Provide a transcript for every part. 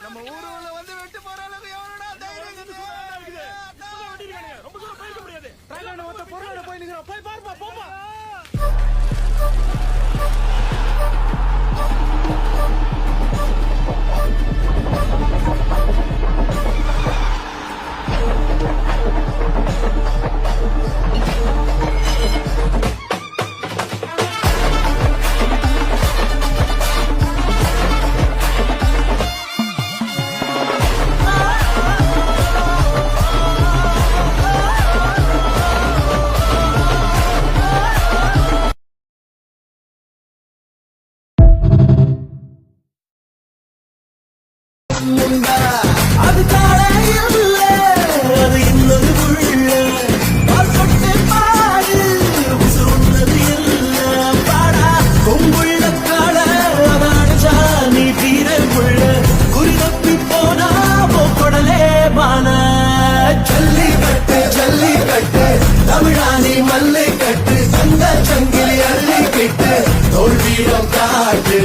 நம்ம ஊருல வந்து வெட்டு போற அளவுக்கு எவனடா தைரியம் இருக்குது? ரொம்ப தூரம் போயிட முடியாது. ட்ரைலர்ல வந்து பொருளோட போய் நிக்கிறோம். போய் பாருப்பா, போப்பா. அது காலையில் அது இன்னொரு உள்ள சொட்டு பாடு சொன்னது எல்லாம் பாடா கொங்குள்ள கால அதான நீ தீர உள்ள குறிதப்பி போனா போடலே மான ஜல்லிக்கட்டு ஜல்லிக்கட்டு தமிழானி மல்லை கட்டு சந்த சங்கிலி அள்ளி கிட்டு தோல்வீரம் காட்டு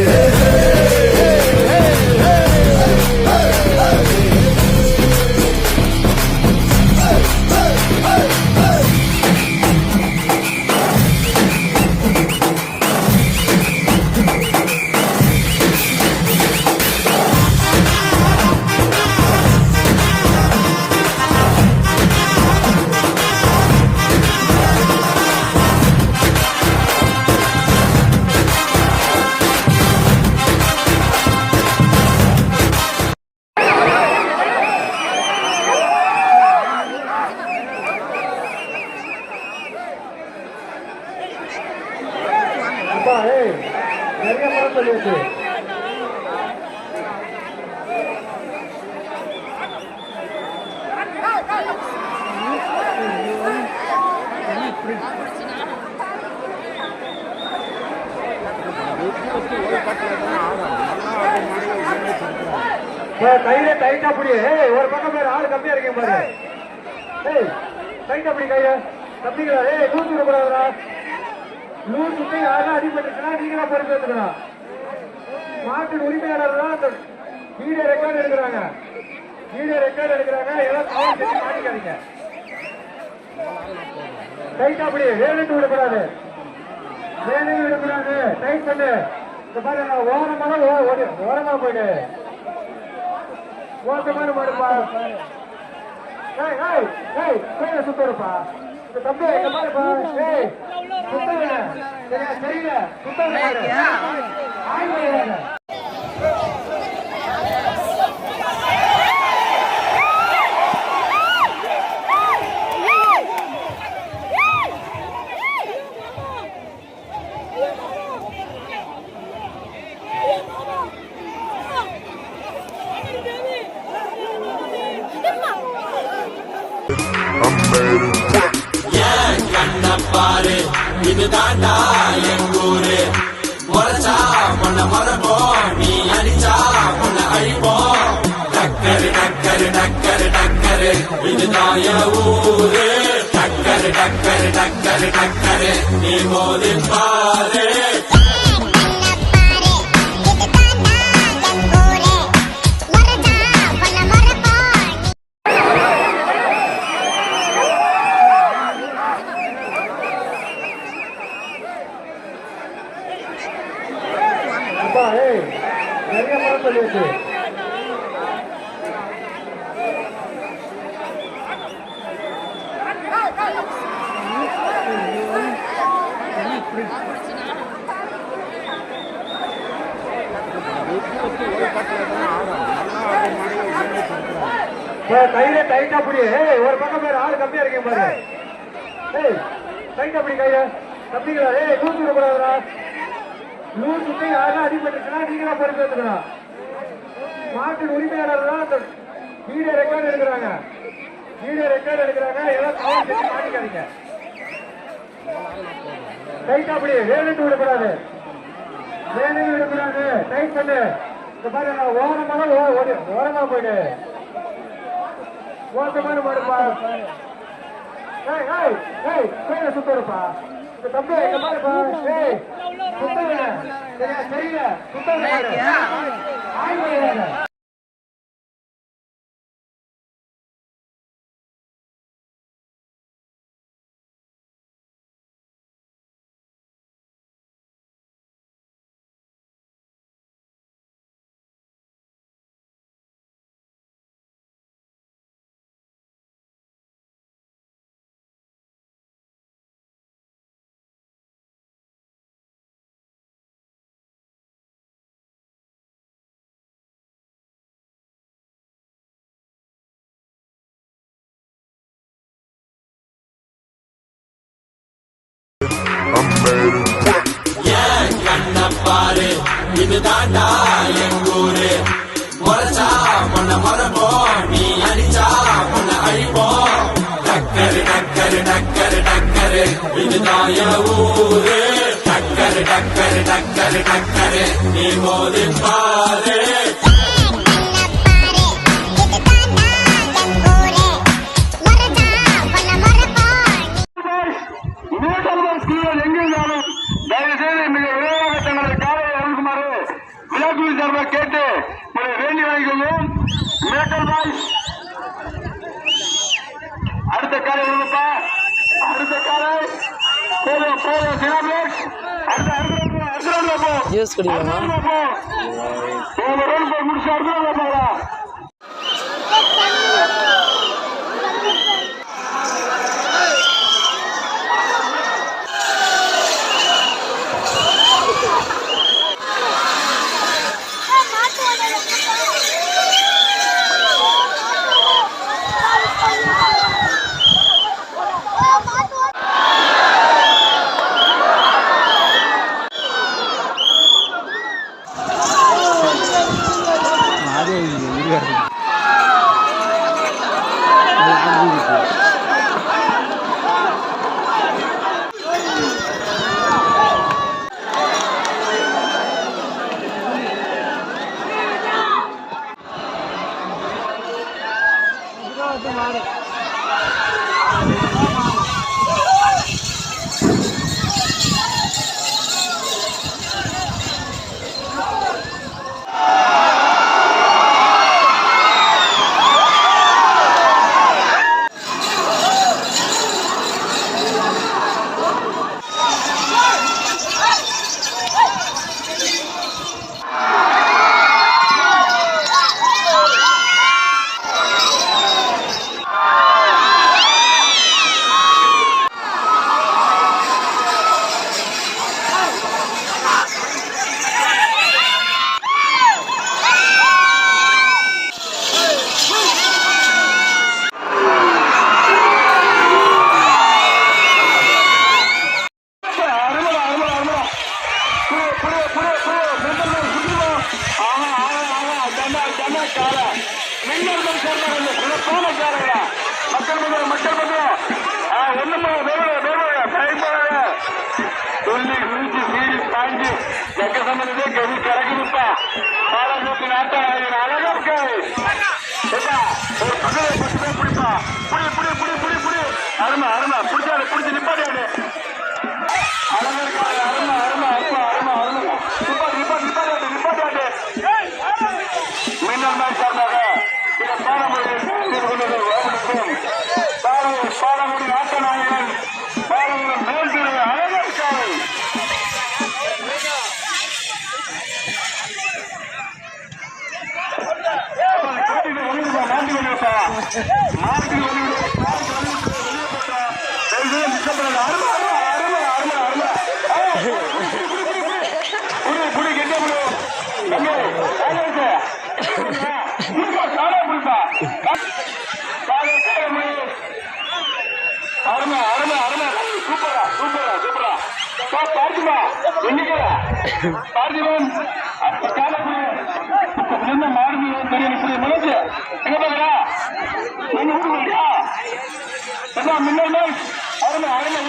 நிறைய மரம் சொல்லியாச்சு. கையில டைட்டா புடி. ஒரு பக்கம் பேர் ஆளு கம்மியா இருக்கீங்க பாரு. டைட்டா புடி கைய தம்பிங்களா. லூசு விடக்கூடாதுடா. லூசுக்கு யாரும் அடிபட்டுச்சுன்னா நீங்க தான் பொறுப்பு எடுத்துக்கணும். மாட்டின் உரிமையாளர் தான் அந்த வீடியோ ரெக்கார்டு எடுக்கிறாங்க. எல்லாம் கவர் செஞ்சு மாட்டிக்காதீங்க. டைட்டா அப்படி வேணுட்டு விடக்கூடாது. டைட் பண்ணு. இந்த மாதிரி நான் ஓரமா போயிடு. ஓட்டமான மாடுப்பா. சுத்தருப்பா. இந்த தம்பி இந்த மாதிரிப்பா. தெரியல சுத்தம் பாரு இதுதாண்டா எங்கூரு முறைச்சா பொண்ண மரபோம் நீ அடிச்சா பொண்ண அழிப்போம் டக்கரு டக்கரு டக்கரு டக்கரு இதுதான் என் ஊரு டக்கரு டக்கரு டக்கரு டக்கரு நீ மோதி பாரு நிறைய மரம் சொல்லியாச்சு. கையில டைட்டா புடி. ஒரு பக்கம் பேர் ஆளு கம்மியா இருக்கீங்க பாரு. டைட்டா புடி கைய தம்பிங்களா. லூசு விடக்கூடாதுடா. லூசுக்கு யாரும் அடிபட்டுச்சுன்னா நீங்க தான் பொறுப்பு எடுத்துக்கணும். மாட்டின் உரிமையாளர் தான் அந்த வீடியோ ரெக்கார்ட் எடுக்கிறாங்க எல்லாம் கவர் செஞ்சு மாட்டிக்காதீங்க. டைட் அப்படி வேணுட்டு விடக்கூடாது டைட் பண்ணு. பாருங்க ஓரமா போயிடு ஓட்டமான மாடுப்பா. சுத்தருப்பா இந்த தம்பி இந்த மாதிரிப்பா சுத்தங்க தெரியல சுத்தம் ஆய்வு. கண்ணப்பாரு இதுதாண்டா எங்கூரு முறைச்சா பொண்ண மரபோம் நீ அடிச்சா பொண்ண அழிப்போம் டக்கரு டக்கரு டக்கரு டக்கரு இதுதான் என் ஊரு டக்கரு டக்கரு டக்கரு டக்கரு நீ மோதி பாரு. கேட்டு வேண்டி வாங்கிக்கொள்வோம். அடுத்த காலை விடுப்பா அடுத்த காலை போதும் ஜூஸ் குடிக்கலாமா? முடிச்சு அடுத்த போகலாம். சொல்லி குளிச்சு சீடி பாஞ்சு எங்க சம்பந்தத்தை கவி கறக்குதுப்பா பாலகோப்பி நாட்டா அழகா இருக்காது ஒரு பகலை பிடிப்பா புடி புடி புடி புடி புடி அருமை அருமை பிடிச்சாரு பிடிச்சி நிப்பாடியாடு அழகா இருக்காது அருமை அருமை அப்பா அருமை அருமை நிப்பாடி நிப்பாடி நிப்பாடியாடு நிப்பாடியாடு மின்னல் மேல் சார்பாக இதை பாடமொழி பாடமொழி நாட்ட நாயகன் பாடமொழி மேல் திரு அழகா இருக்காது அருமை அருமை அருமை சூப்பரா சூப்பரா சூப்பரா பார்த்திபா எண்ணிக்கல பார்த்திபன் காலப்புற மாடு தெரியும் மனசு எங்க பாக்குறா மின்னல் அருமை அருமை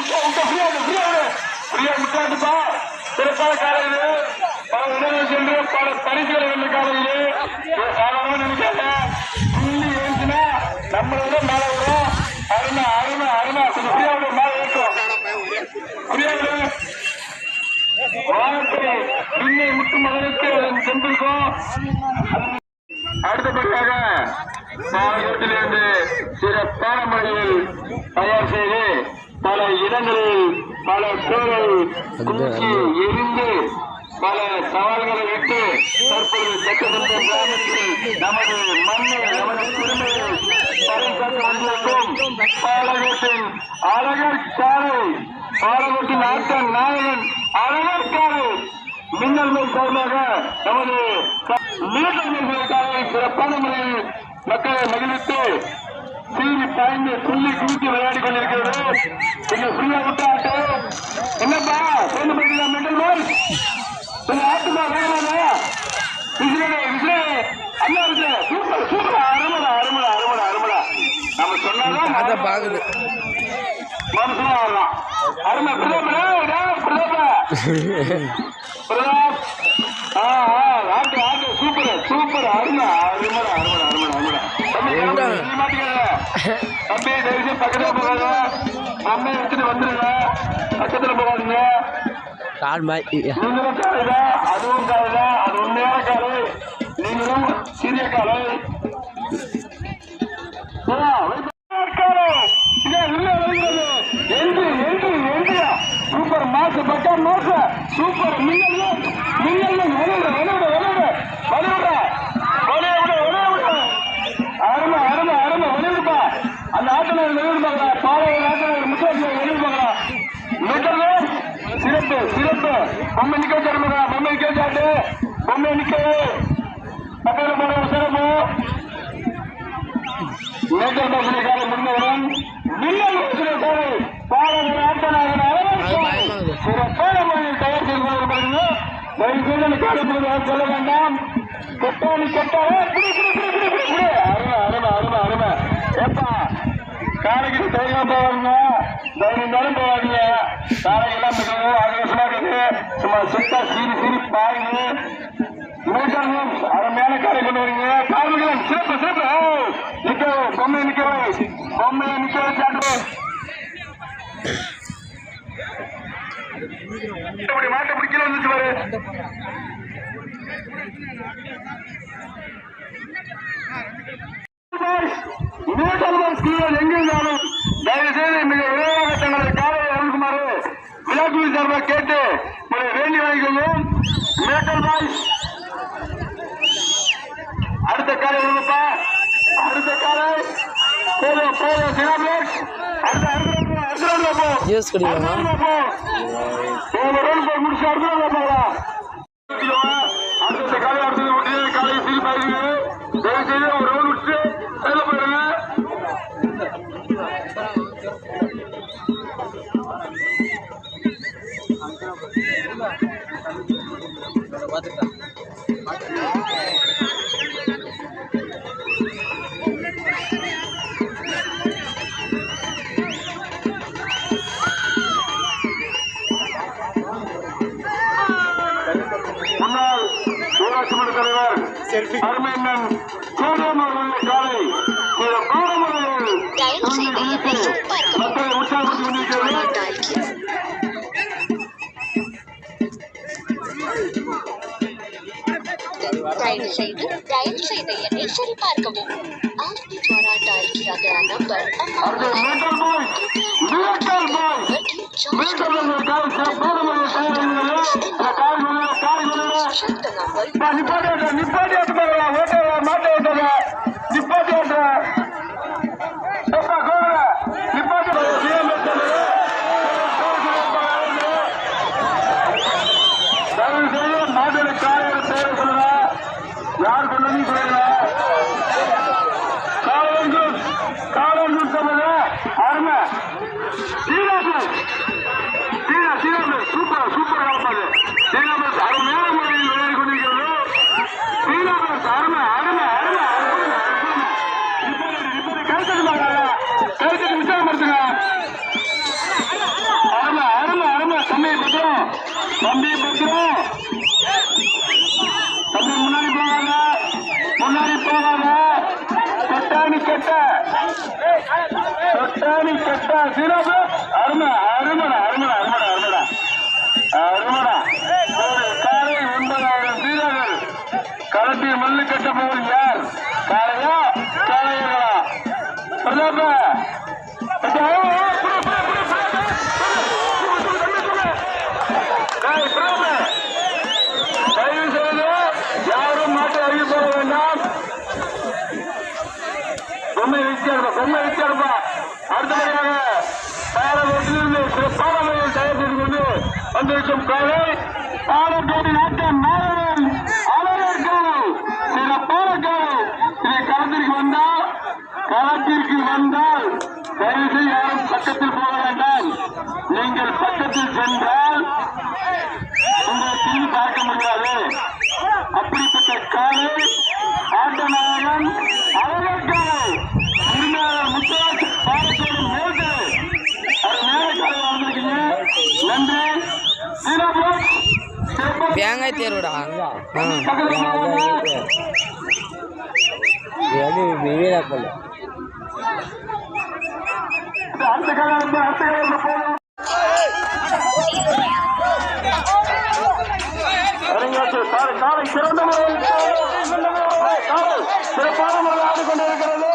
ஃப்ரீயா விட்டாட்டுப்பா. சிறப்பான காலையில் பல இடங்கள் சென்று பல பரிசுகளை வென்ற காலையில் சாதாரண நினைக்காத புள்ளி ஏறிச்சுன்னா நம்மளோட மேல விடும். அருமை அருமை அருமை கொஞ்சம் ஃப்ரீயா விட மேல ஏற்றும் ஃப்ரீயா விட வானத்தை பின்னை முட்டு மகனுக்கு சென்றிருக்கோம். அடுத்தபடியாக மாநிலத்திலிருந்து சிறப்பான முறையில் தயார் செய்து பல இடங்களில் பல பேரை தூக்கி எரிந்து பல சவால்களை விட்டு தற்போது சட்டமன்ற கிராமத்தில் நமது மண்ணை நமது பெருமையை பறைசாற்ற வந்திருக்கும் பாலகத்தின் அழகர் காலை பாலகத்தின் ஆட்டன் நாயகன் அழகர் காலை மின்னல் சார்பாக நமது நீட்டங்களுக்காக சிறப்பான முறையில் மக்களை மகிழ்வித்து சீறி பாய்ந்து துள்ளி குளித்து விளையாடி கொண்டிருக்கிறது. கொஞ்சம் ஃப்ரீயா விட்டாட்டு என்னப்பா சேர்ந்து படிக்கலாம் மெண்டல் போல் கொஞ்சம் ஆட்டுமா வேணாமா விசிலே ஐயா இருக்கு சூப்பர் சூப்பர் அருமடா அருமடா அருமடா அருமடா நம்ம சொன்னாதான் பாக்குது மனசுல ஆடலாம். அருமை பிரதாப் ஆட்டு ஆட்டு சூப்பர் சூப்பர் அருமை அருமடா அருமடா அருமடா அருமடா தம்பி தயவுசெய்து பக்கத்துல போகாத அம்மையை வச்சுட்டு வந்துருங்க. பக்கத்துல போகாதீங்க. நீங்களும் காலையில அதுவும் காலையில அது உண்மையான காலை நீங்களும் சிறிய காலை சூப்பர் மாசு பக்கா மாச சூப்பர் மின்னல் அருமை அருமை அருமை வெளியிடுப்பா. அந்த ஆட்டனர் வெளியிடுப்பாங்களா பாளைய ஆட்டனர் முக்கிய வெளியிடுப்பாங்களா மின்னல் சிறப்பு சிறப்பு பொம்மை நிக்க வச்சிருப்பாங்க. பொம்மை நிக்க வச்சாட்டு பொம்மை நிக்க பக்கத்தில் போட சிறப்பு மேஜர் பசங்களுக்காக முன்னவரும் மின்னல் காலை பாளைய ஆட்டனர் சிறப்பான முறையில் தயார் செய்து கொண்டிருப்பாங்க. தயவுசெய்து காலப்பொழுது சொல்ல வேண்டாம். கெட்டாணி கெட்டாலே அருமை அருமை அருமை அருமை ஏப்பா காலைக்கு தைரியம் போவாங்க. தைரியம் போவாங்க. காலைக்கெல்லாம் மிகவும் ஆவேசமா இருக்குது. சும்மா சுத்தா சீரி பாருங்க. அருமையான காலை கொண்டு வரீங்க. காலைகளும் சிறப்பு சிறப்பு நிக்க பொம்மையை நிக்க வச்சாட்டு மாட்டை பிடிக்கல வந்துச்சு பாரு. எங்கிருந்தாலும் தயவுசெய்து மிக விரைவாக தங்களது காலையை அருள்குமாறு விழாக்குழு சார்பாக கேட்டு வேண்டி வாங்கிக்கொள்வோம். மேட்டல் பாய்ஸ் அடுத்த காலை விடுங்கப்பா. அடுத்த காலை போதும் போதும் சினாபிளேக்ஸ் அடுத்த அடுத்த ஜூஸ் குடிக்கலாமா? முடிச்சு அடுத்த அடுத்த காலை அடுத்தது விட்டு காலையை சீல் பாருங்க. தயவு செய்து ஒரு ரோல் விட்டு செல்ல போயிருங்க. முன்னாள் ஊராட்சி மன்ற தலைவர் அருமையண்ணன் சூரியன் அவர்களுடைய காலை பாரமுறையில் மக்களை உற்சாகப்படுத்திக் கொண்டிருக்கிறது. தயவு செய்து என்னை சரி பார்க்கவும். आपके द्वारा डायल किया गया नंबर யார் சொன்னது சொல்லுங்க. அருமை சூப்பர் சூப்பர் காப்பாது அருமையான முறையில் விளையாடி கொண்டிருக்கிறது. அருமை அருமை அருமை கருத்துக்கு விசாரப்படுத்துங்க. தம்பி பத்திரம் தம்பி முன்னாடி போகாத தொட்டாணி கட்ட சீராபு அருமை அருமடா அருமடா அருமடா அருமடா அருமடா ஒரு காலை 9,000 வீரர்கள் களத்தில் மல்லு கட்ட போவது யார்? காளையா காளையர்களா? பிரதாப தயவு செய்து யாரும் மாட்டு அறிவு போக வேண்டாம். பொம்மை வச்சிருப்பா அடுத்தபடியாக பாரம்பரியத்திலிருந்து சிறப்பான முறையில் தயார் செய்து கொண்டு வந்திருக்கும் காலை பாலக்காடு நாட்டம் நாயகன் அழகர் காலை சிறப்பான காலை இதை களத்திற்கு வந்தால் தயவு செய்து யாரும் பக்கத்தில் போக வேண்டாம். நீங்கள் பக்கத்தில் சென்றால் உங்களை திரும்பி பார்க்க முடியாது. அப்படிப்பட்ட காலை ஆட்டநாயகன் அழகர் காலை உரிமையாளர் முத்துராஜ் பாலத்தோடு மேற்கு அது மேல காலை வந்திருக்கீங்க. நன்றி. வெங்காய தேர்வுடா அடுத்த காலம் போகணும். காலை சிறந்த முறையில் காலை சிறப்பான முறையில் ஆடிக்கொண்டிருக்கிறது.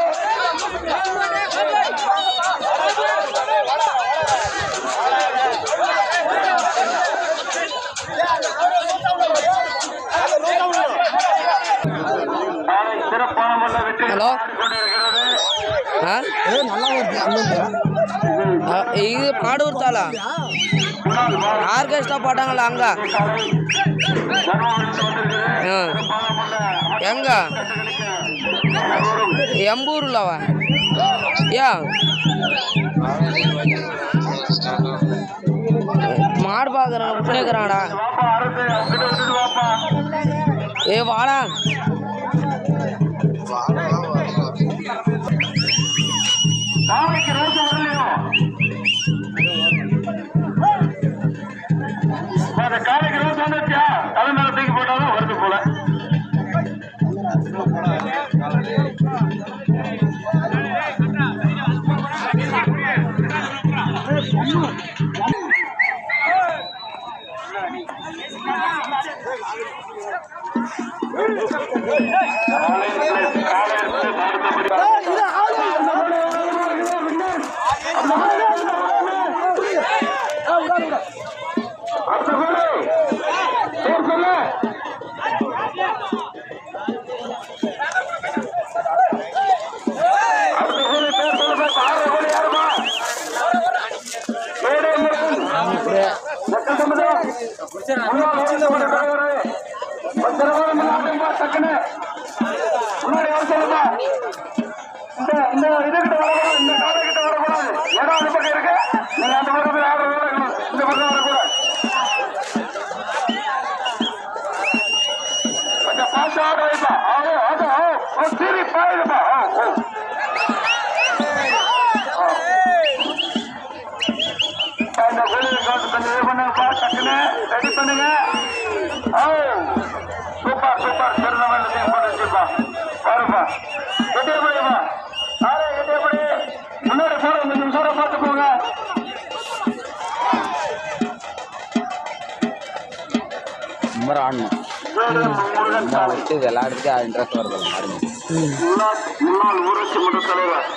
சிறப்பான முறையில் வெற்றி ஹலோ இது பாடூர் தாளா ஆர்கெஸ்ட்ரா பாட்டாங்களா அங்க எங்க எம்பூர்லவா யா மாடு பாக்குறான் விட்டுக்கிறான்டா ஏ வாடா காலைக்கு ரோஜா வரலையும் காலைக்கு ரோஜா வந்துச்சா தலை மேல தூக்கி போட்டாலும் வருது போல. ரெடி பண்ணுங்க. சூப்பர் சூப்பர் சிறந்த பாருப்பா கெட்டியப்படிப்பா ஆரே கெட்டியப்படி முன்னாடி போற 5 நிமிஷம் பார்த்து போங்க. ஆடணும் விளையாடுறதுக்கு இன்ட்ரெஸ்ட் வருது. முன்னாள் ஊராட்சி மன்ற தலைவர்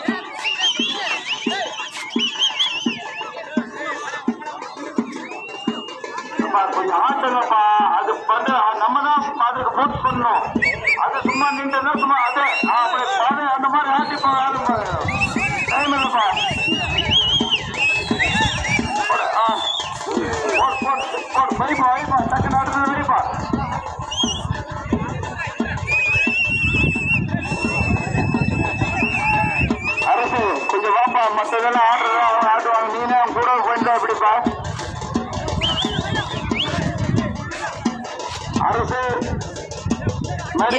கொஞ்சம் ஆட்டுங்கப்பா. அது வந்து நம்ம தான் அதுக்கு போட் பண்ணணும். அது சும்மா நின்றுனா சும்மா அதே அப்படி அந்த மாதிரி ஆட்டி டைம் இல்லப்பா. வரிப்பா வரிப்பா டக்குன்னு அடுத்தது வரிப்பா. அரசு கொஞ்சம் வாப்பா. மற்றதெல்லாம் ஆடுவாங்க. நீனே கூட கொஞ்சம் அப்படிப்பா. அரசு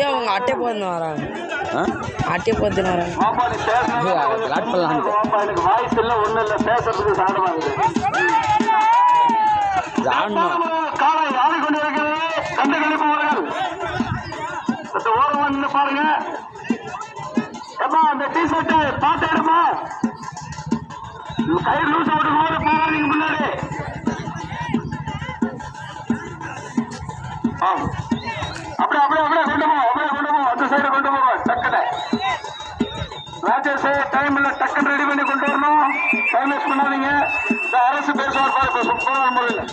அவங்க அட்டை போந்து வராங்க. அட்டை போந்து வராங்க. வாப்பா நீ பேச எனக்கு வாய்ஸ் இல்லை ஒன்றும் இல்லை. பேசுறதுக்கு சாதமாக காலை வந்து பாருங்க. ஏமா அந்த டிஷர்ட் பாத்து எடுமா, கை லூஸ் விடும் போது போகாதீங்க முன்னாடி. அப்படியே அப்படியே அப்படியே கொண்டு போவோம், அப்படியே கொண்டு போவோம், அந்த சைடு கொண்டு போவோம். டக்குனு ராஜேஷ் டைம் இல்ல, டக்குன்னு ரெடி பண்ணி கொண்டு வரணும். டைம் வேஸ்ட் பண்ணாதீங்க. இந்த அரசு பேசுவார் பாருங்க சூப்பரான முறையில்.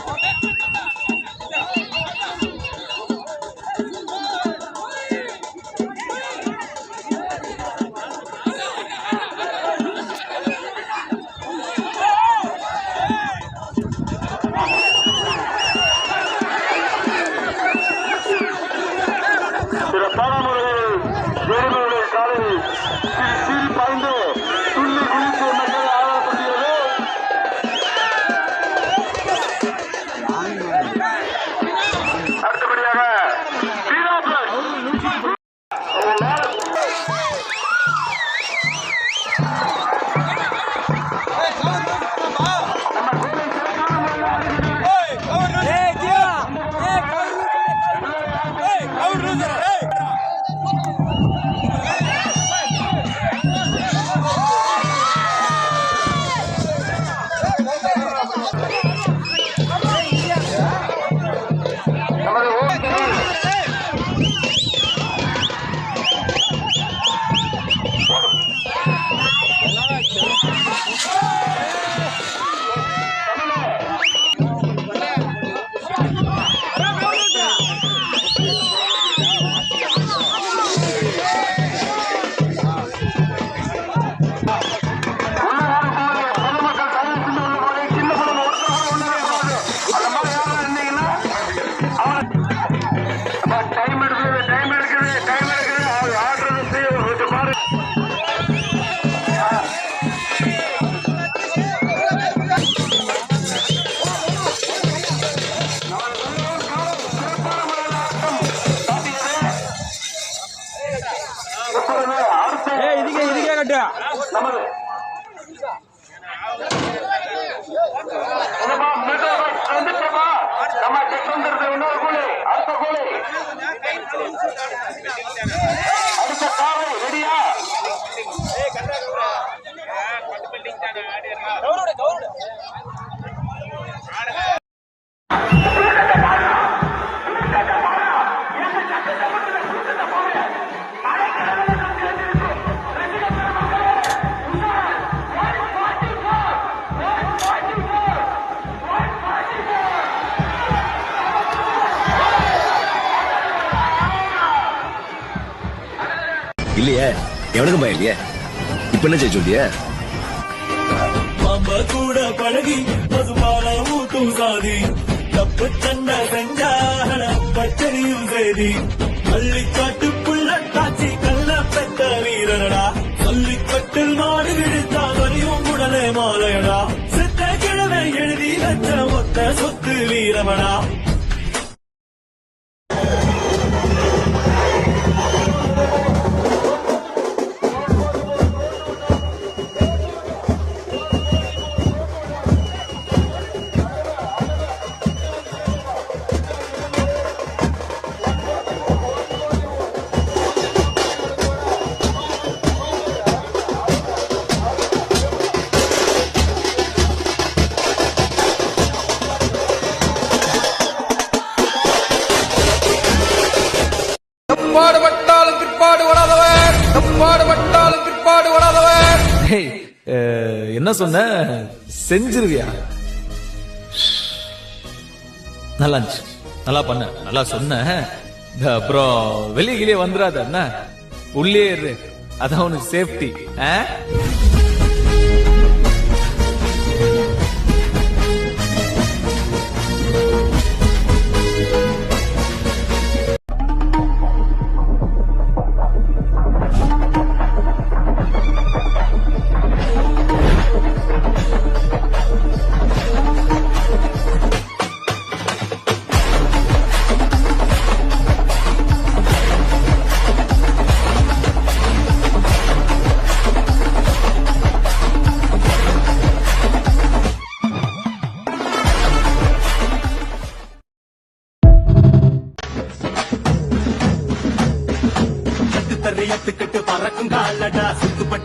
சிறப்பான முறையில் வேறுபடுடைய காலையில் சீறி பாய்ந்து துள்ளி குளித்து மக்களை ஆதாரப்படுத்தியது. அடுத்தபடியாக இல்லையே, எவனுக்கும் பயம் இல்லையே. இப்ப என்ன செய்ய சொல்லிய? மாமா கூட பழகி பசுபால ஊட்டும் சாதி, தப்பு சண்டை செஞ்சா பச்சரியும் செய்தி, பள்ளிக்காட்டுக்குள்ள காட்சி கல்ல பெற்ற வீரனடா, பள்ளிக்கட்டில் மாடு விழுத்தா வரியும் உடனே மாலையடா, சித்த கிழமை எழுதி வச்ச மொத்த சொத்து வீரமடா. என்ன சொன்ன? செஞ்சிருவியா? நல்லா இருந்துச்சு, நல்லா பண்ண, நல்லா சொன்ன. அப்புறம் வெளியே வந்துடாத, என்ன உள்ளே இரு, அதான் உனக்கு சேஃப்டி.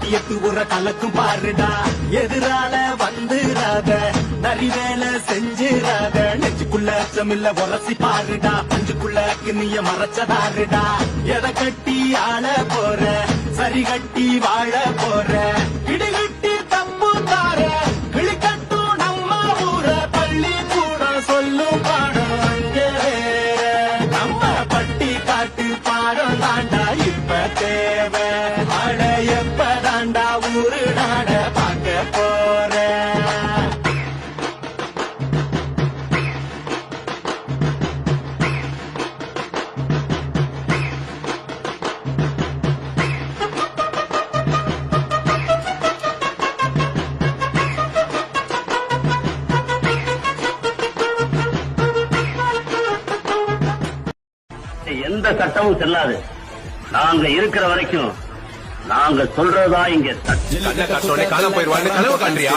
8 உர கலக்கும் பாருடா எதிரால வந்துராத நரி வேலை செஞ்சிராத நெஞ்சுக்குள்ள அச்சமில்ல உரசி பாருடா பஞ்சுக்குள்ள கிண்ணிய மறைச்சதாருடா எதை கட்டி ஆள போற சரி கட்டி வாழ போற இடிகட்டி தப்பு தார கிளிக்கட்டும் நம்ம ஊர பள்ளி கூட சொல்லும் பாடம் அங்கே வேற நம்ம பட்டி காட்டு பாடம் தாண்டா இப்ப தேவை அட எப்ப தாண்டா ஊரு நாட பார்க்க போற எந்த சட்டமும் செல்லாது. நாங்க இருக்கிற வரைக்கும் நாங்க சொல்றதா இங்க காண போயிருவாங்க கனவு காண்றியா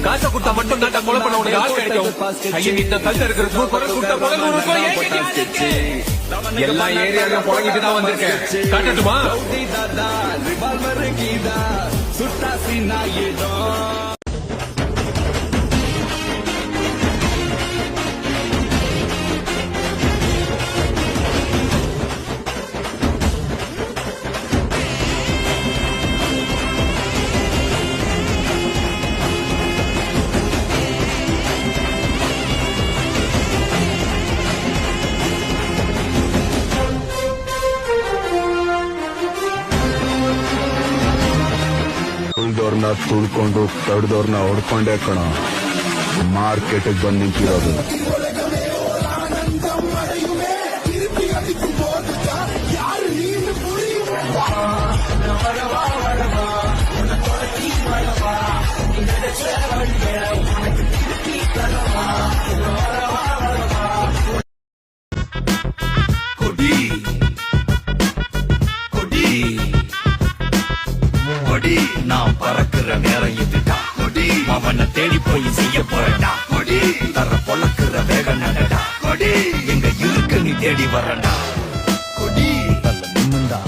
காசை கொடுத்தா மட்டும் தான் கொலை பண்ண உனக்கு ஆள் கிடைக்கும் கையை நீட்ட கழுத்த இருக்கிறது குரல் கொடுத்த எல்லா ஏரியாவையும் புழங்கிட்டு தான் வந்திருக்கேன் காட்டட்டுமா ಉಳ್ದವ್ರನ್ನ ತುಳ್ಕೊಂಡು ತಡ್ದವ್ರನ್ನ ಹೊಡ್ಕೊಂಡೇ ಕಣ ಮಾರ್ಕೆಟ್ ಬಂದ್ ನಿಂತಿರೋದು நான் பறக்குற நேரம் இதுடா கொடி அவனை தேடி போய் செய்ய போறடா கொடி தர பொழக்குற வேக நடடா கொடி எங்க இருக்கு நீ தேடி வரடா கொடி நல்ல நின்னுண்டா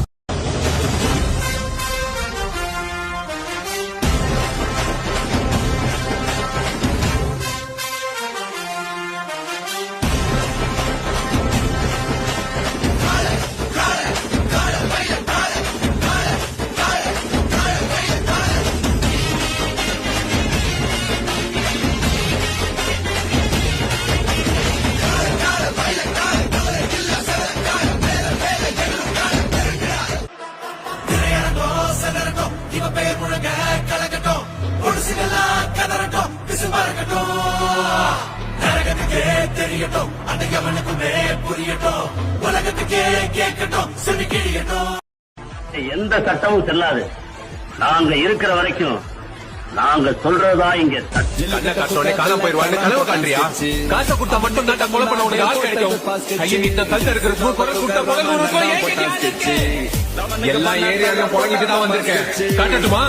தெரியட்டும் அடையவனுக்குமே புரியட்டும் உலகத்துக்கே கேட்கட்டும் சொல்லி கிழியட்டும் எந்த சட்டமும் செல்லாது. நாங்க இருக்கிற வரைக்கும் நாங்க சொல்றதா இங்க காண போயிருவாங்க கனவு காண்றியா காசை கொடுத்தா மட்டும் தான் கொலை பண்ண உனக்கு ஆள் கிடைக்கும் கையை நீட்ட கழுத்த இருக்கிறது குரல் கொடுத்த எல்லா ஏரியாவையும் புழங்கிட்டு தான் வந்திருக்கேன் காட்டட்டுமா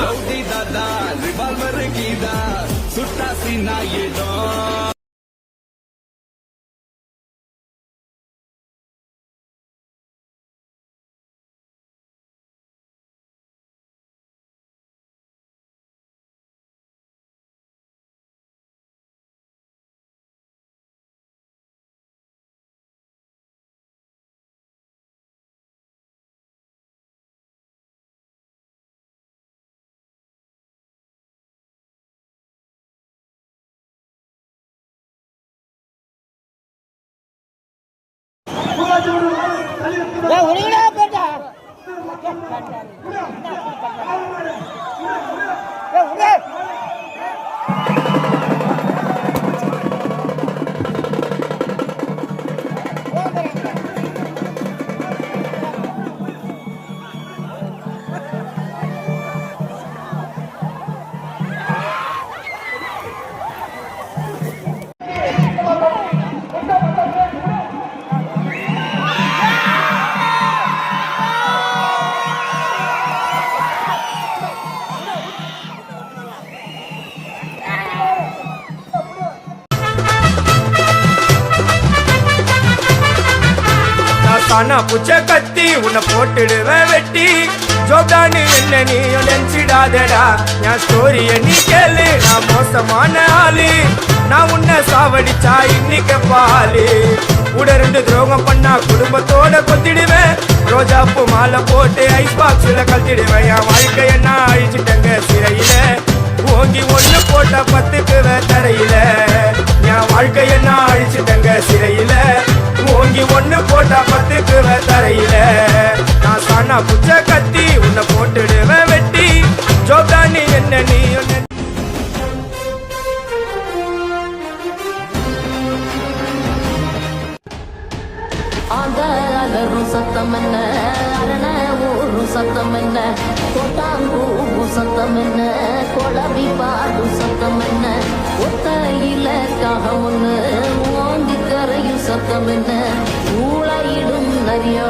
சானா புச்ச கத்தி உன்னை போட்டுடுவேன் வெட்டி ஜோப்டானு என்ன நீயும் நினைச்சிடாதடா என் ஸ்டோரிய நீ கேளு நான் மோசமான ஆளு நான் உன்னை சாவடிச்சா இன்னைக்கு பாலு கூட 2 துரோகம் பண்ணா குடும்பத்தோட கொத்திடுவேன் ரோஜாப்பூ மாலை போட்டு ஐஸ் பாக்ஸ்ல கழட்டிடுவேன் என் வாழ்க்கைய நான் அழிச்சிட்டேங்க சிறையில ஓங்கி 1 போட்ட 10க்கு தரையில என் வாழ்க்கைய நான் அழிச்சிட்டேங்க சிறையில ஓங்கி 1 போட்ட 10க்கு தரையில நான் சானா புச்ச கத்தி உன்னை போட்டுடுவேன் வெட்டி ஜோப்டானி என்ன நீ அலரும் சத்தம் என்ன அரண ஊரும் சத்தம் என்ன கொட்டாங்கூ சத்தம் என்ன கொடவி பாடும் சத்தம் என்ன ஒத்தையில காகம் ஒண்ணு ஓங்கி கரையும் சத்தம் என்ன ஊழையிடும் நரியா